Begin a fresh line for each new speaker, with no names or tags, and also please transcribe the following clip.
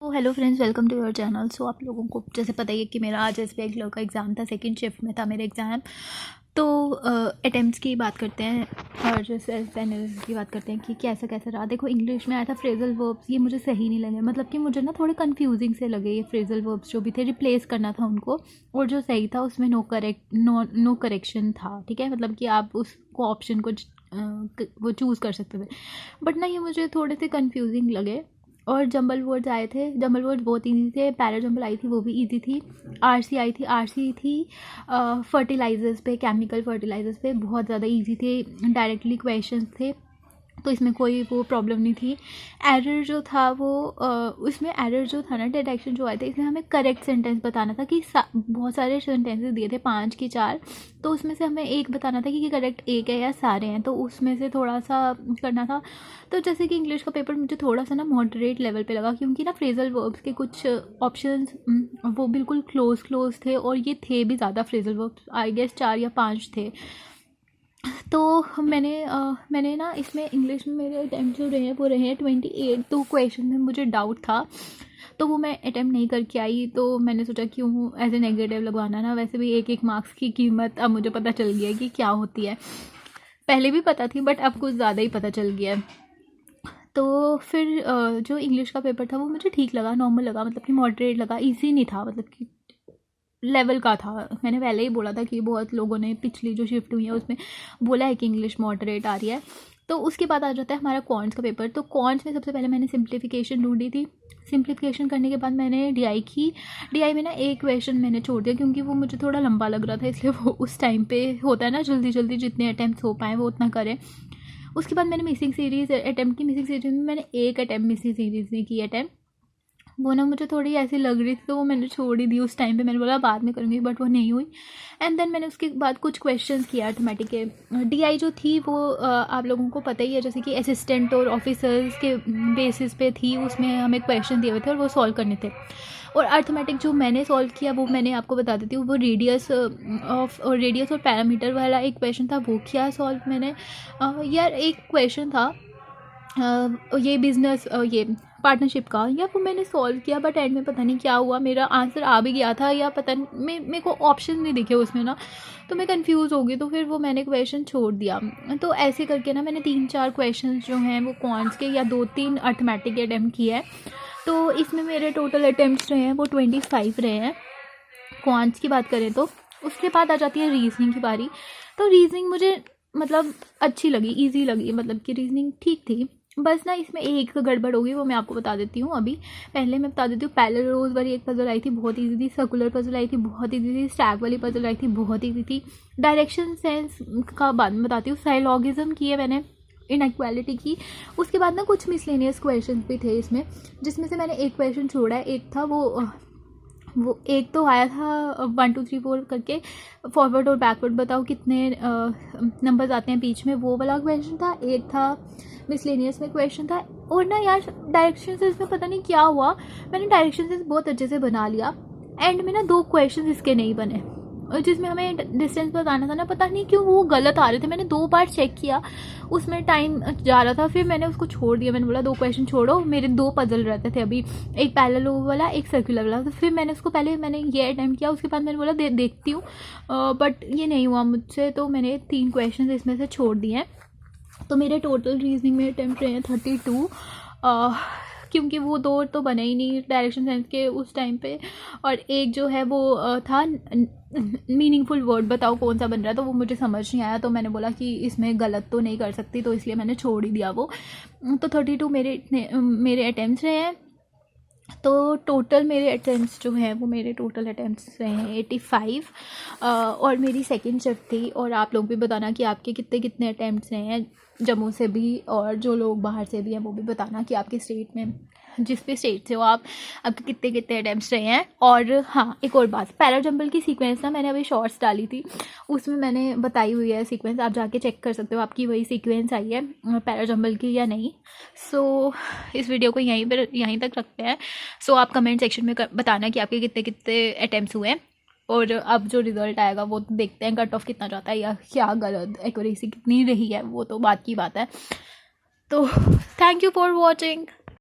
तो hello friends, welcome to your channel. So आप लोगों को जैसे पता ही है कि मेरा आज एसबीआई क्लर्क का एग्ज़ाम था, सेकंड शिफ्ट में था मेरा एग्ज़ाम। तो अटेम्प्ट्स की बात करते हैं और सेल्फ एनालिसिस की बात करते हैं कि कैसा कैसा रहा। देखो, इंग्लिश में आया था फ्रेजल वर्ब्स, ये मुझे सही नहीं लगे। मतलब कि मुझे ना थोड़े कंफ्यूजिंग से लगे ये फ्रेजल वर्ब्स जो भी थे, रिप्लेस करना था उनको। और जो सही था उसमें नो करेक्शन था। ठीक है, मतलब कि आप उसको ऑप्शन को वो चूज़ कर सकते थे। बट ना ये मुझे थोड़े से कंफ्यूजिंग लगे। और जंबल वर्ड्स आए थे, जंबल वर्ड्स बहुत ईजी थे। पैरा जंबल आई थी, वो भी ईजी थी। आरसी आई थी, आरसी थी फर्टिलाइजर्स पे, केमिकल फर्टिलाइजर्स पे, बहुत ज़्यादा ईजी थे। डायरेक्टली क्वेश्चंस थे, तो इसमें कोई वो प्रॉब्लम नहीं थी। एरर जो था वो उसमें एरर जो था ना, डिटेक्शन जो आए थे, इसमें हमें करेक्ट सेंटेंस बताना था कि बहुत सारे सेंटेंसेस दिए थे, 5 की 4, तो उसमें से हमें एक बताना था कि करेक्ट एक है या सारे हैं, तो उसमें से थोड़ा सा करना था। तो जैसे कि इंग्लिश का पेपर मुझे थोड़ा सा ना मॉडरेट लेवल पे लगा, क्योंकि ना फ्रेजल वर्ब्स के कुछ ऑप्शंस वो बिल्कुल क्लोज थे, और ये थे भी ज़्यादा फ्रेजल वर्ब्स, आई गेस 4 या 5 थे। तो मैंने ना इसमें इंग्लिश में मेरे अटैम्प्ट जो रहे हैं वो रहे हैं 28। तो क्वेश्चन में मुझे डाउट था, तो वो मैं अटैम्प्ट नहीं करके आई। तो मैंने सोचा क्यों एज ए नेगेटिव लगवाना ना, वैसे भी एक मार्क्स की कीमत अब मुझे पता चल गया कि क्या होती है। पहले भी पता थी, बट अब कुछ ज़्यादा ही पता चल गया है। तो फिर जो इंग्लिश का पेपर था वो मुझे ठीक लगा, नॉर्मल लगा, मतलब कि मॉडरेट लगा, ईजी नहीं था, मतलब कि लेवल का था। मैंने पहले ही बोला था कि बहुत लोगों ने पिछली जो शिफ्ट हुई है उसमें बोला है कि इंग्लिश मॉडरेट आ रही है। तो उसके बाद आ जाता है हमारा कॉन्ट्स का पेपर। तो कॉन्ट्स में सबसे पहले मैंने सिंप्लीफिकेशन ढूंढी थी। सिंप्लीफिकेशन करने के बाद मैंने डीआई की। डीआई में ना एक क्वेश्चन मैंने छोड़ दिया, क्योंकि वो मुझे थोड़ा लंबा लग रहा था, इसलिए वो उस टाइम पे होता है ना, जल्दी जल्दी जितने अटैम्प्ट हो पाए वो उतना करें। उसके बाद मैंने मिसिंग सीरीज़ अटैम्प्ट की। मिसिंग सीरीज़ में मैंने एक अटैम्प्ट मिसिंग सीरीज़ में की अटैम्प्ट। वो ना मुझे थोड़ी ऐसी लग रही थी, तो वो मैंने छोड़ ही दी उस टाइम पे। मैंने बोला बाद में करूँगी, बट वो नहीं हुई। एंड देन मैंने उसके बाद कुछ क्वेश्चंस किया अर्थमेटिक के। डीआई जो थी वो आप लोगों को पता ही है, जैसे कि असिस्टेंट और ऑफिसर्स के बेसिस पे थी, उसमें हमें क्वेश्चन दिए हुए थे और वो सॉल्व करने थे। और अर्थमेटिक जो मैंने सॉल्व किया वो मैंने आपको बता देती हूँ। वो रेडियस और पैरामीटर वाला एक क्वेश्चन था, वो किया सॉल्व मैंने। यार एक क्वेश्चन था ये बिजनेस ये पार्टनरशिप का, या वो मैंने सॉल्व किया, बट एंड में पता नहीं क्या हुआ, मेरा आंसर आ भी गया था या पता नहीं, मेरे को ऑप्शन नहीं दिखे उसमें ना, तो मैं कंफ्यूज हो गई। तो फिर वो मैंने क्वेश्चन छोड़ दिया। तो ऐसे करके ना मैंने 3-4 क्वेश्चन जो हैं वो कॉन्स के या 2-3 अर्थमेटिक के अटैम्प्ट किए हैं। तो इसमें मेरे टोटल अटैम्प्ट्स रहे हैं वो 25 रहे हैं कॉन्स की बात करें तो। उसके बाद आ जाती है रीजनिंग की बारी। तो रीजनिंग मुझे मतलब अच्छी लगी, ईजी लगी, मतलब कि रीजनिंग ठीक थी। बस ना इसमें एक गड़बड़ होगी, वो मैं आपको बता देती हूँ अभी। पहले मैं बता देती हूँ, पैरेलल रोज वाली एक पजल आई थी, बहुत ईजी थी। सर्कुलर पजल आई थी, बहुत ईजी थी। स्टैक वाली पजल आई थी, बहुत ईजी थी। डायरेक्शन सेंस का बाद में बताती हूँ। साइलॉगिज्म की है मैंने, इनइक्वालिटी की। उसके बाद ना कुछ मिसलेनियस क्वेश्चन भी थे इसमें, जिसमें से मैंने एक क्वेश्चन छोड़ा है। एक था वो एक तो आया था 1 2 3 4 करके, फॉरवर्ड और बैकवर्ड बताओ कितने नंबर्स आते हैं बीच में, वो वाला क्वेश्चन था। एक था मिसलेनियस में क्वेश्चन था। और ना यार डायरेक्शन सेंस में पता नहीं क्या हुआ, मैंने डायरेक्शन सेंस बहुत अच्छे से बना लिया, एंड में ना 2 क्वेश्चन इसके नहीं बने, और जिसमें हमें डिस्टेंस बताना था ना, पता नहीं क्यों वो गलत आ रहे थे। मैंने 2 बार चेक किया, उसमें टाइम जा रहा था, फिर मैंने उसको छोड़ दिया। मैंने बोला 2 क्वेश्चन छोड़ो, मेरे 2 पजल रहते थे अभी, एक पैरेलल वाला, एक सर्कुलर वाला। तो फिर मैंने उसको पहले मैंने ये अटैम्प्ट किया, उसके बाद मैंने बोला देखती हूँ, बट ये नहीं हुआ मुझसे, तो मैंने 3 क्वेश्चन इसमें से छोड़ दिए हैं। तो मेरे टोटल रीजनिंग में अटैम्प्ट रहे हैं 32, क्योंकि वो 2 तो बने ही नहीं डायरेक्शन सेंस के उस टाइम पे। और एक जो है वो था मीनिंगफुल वर्ड बताओ कौन सा बन रहा है, तो वो मुझे समझ नहीं आया, तो मैंने बोला कि इसमें गलत तो नहीं कर सकती, तो इसलिए मैंने छोड़ ही दिया वो। तो 32 मेरे अटैम्प्ट्स रहे हैं। तो टोटल मेरे अटैम्प्ट्स जो हैं वो मेरे टोटल अटैम्प्ट्स रहे हैं 85। और मेरी सेकंड शिफ्ट थी। और आप लोग भी बताना कि आपके कितने कितने अटैम्प्ट्स रहे हैं, जम्मू से भी, और जो लोग बाहर से भी हैं वो भी बताना कि आपके स्टेट में, जिस भी स्टेट से हो आप, आपके कितने कितने अटैम्प्ट्स रहे हैं। और हाँ, एक और बात, पैरा जंबल की सीक्वेंस ना मैंने अभी शॉर्ट्स डाली थी, उसमें मैंने बताई हुई है सीक्वेंस, आप जाके चेक कर सकते हो आपकी वही सीक्वेंस आई है पैरा जंबल की या नहीं। सो इस वीडियो को यहीं तक रखते हैं। सो आप कमेंट सेक्शन में बताना कि आपके कितने कितने अटैम्प्ट्स हुए हैं, और अब जो रिज़ल्ट आएगा वो देखते हैं कट ऑफ कितना जाता है या क्या गलत एक्यूरेसी कितनी रही है, वो तो बात की बात है। तो थैंक यू फॉर वॉचिंग।